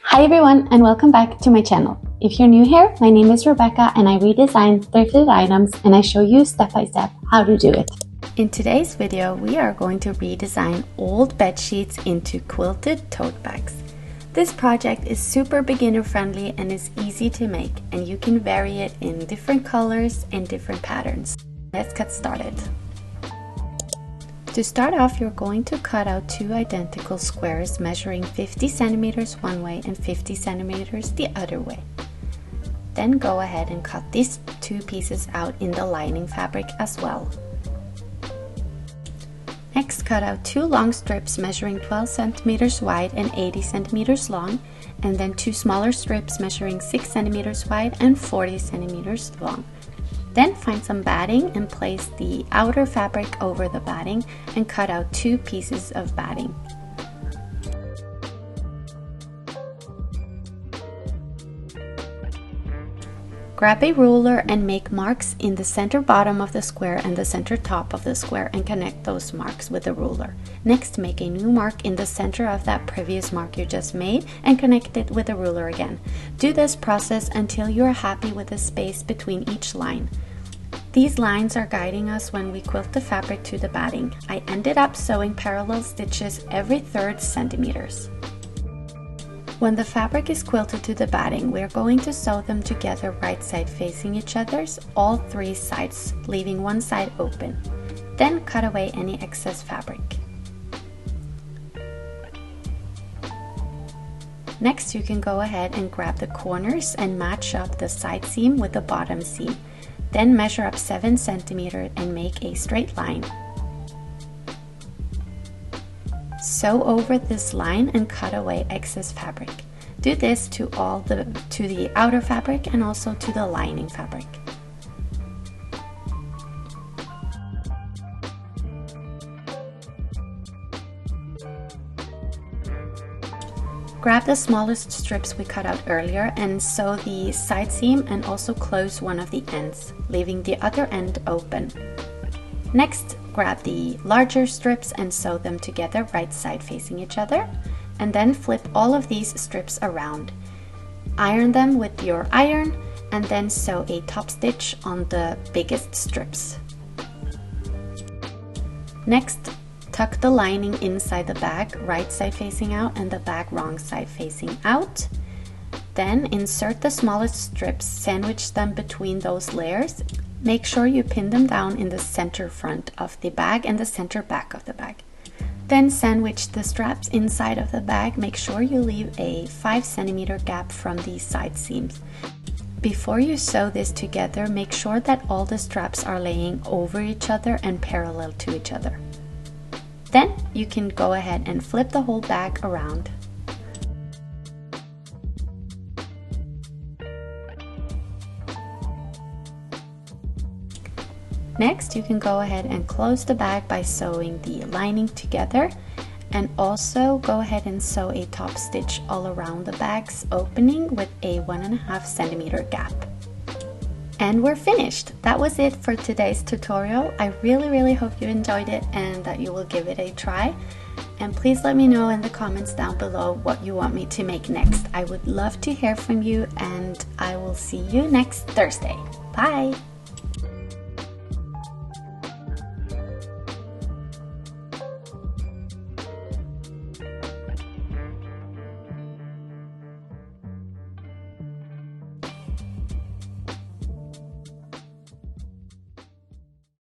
Hi everyone and welcome back to my channel. If you're new here, my name is Rebecca and I redesign thrifted items and I show you step by step how to do it. In today's video, we are going to redesign old bed sheets into quilted tote bags. This project is super beginner friendly and is easy to make, and you can vary it in different colors and different patterns. Let's get started. To start off, you're going to cut out two identical squares measuring 50 centimeters one way and 50 centimeters the other way. Then go ahead and cut these two pieces out in the lining fabric as well. Next, cut out two long strips measuring 12 centimeters wide and 80 centimeters long, and then two smaller strips measuring 6 centimeters wide and 40 centimeters long. Then find some batting and place the outer fabric over the batting and cut out two pieces of batting. Grab a ruler and make marks in the center bottom of the square and the center top of the square and connect those marks with the ruler. Next, make a new mark in the center of that previous mark you just made and connect it with the ruler again. Do this process until you are happy with the space between each line. These lines are guiding us when we quilt the fabric to the batting. I ended up sewing parallel stitches every 3 centimeters. When the fabric is quilted to the batting, we are going to sew them together right side facing each other's, all 3 sides, leaving one side open. Then cut away any excess fabric. Next, you can go ahead and grab the corners and match up the side seam with the bottom seam. Then measure up 7 centimeters and make a straight line. Sew over this line and cut away excess fabric. Do this to the outer fabric and also to the lining fabric. Grab the smallest strips we cut out earlier and sew the side seam and also close one of the ends, leaving the other end open. Next, grab the larger strips and sew them together right side facing each other, and then flip all of these strips around. Iron them with your iron and then sew a top stitch on the biggest strips. Next, tuck the lining inside the bag, right side facing out and the bag wrong side facing out. Then insert the smallest strips, sandwich them between those layers. Make sure you pin them down in the center front of the bag and the center back of the bag. Then sandwich the straps inside of the bag. Make sure you leave a 5 centimeter gap from the side seams. Before you sew this together, make sure that all the straps are laying over each other and parallel to each other. Then you can go ahead and flip the whole bag around. Next, you can go ahead and close the bag by sewing the lining together, and also go ahead and sew a top stitch all around the bag's opening with a 1.5 centimeter gap. And we're finished! That was it for today's tutorial. I really hope you enjoyed it and that you will give it a try. And please let me know in the comments down below what you want me to make next. I would love to hear from you, and I will see you next Thursday. Bye!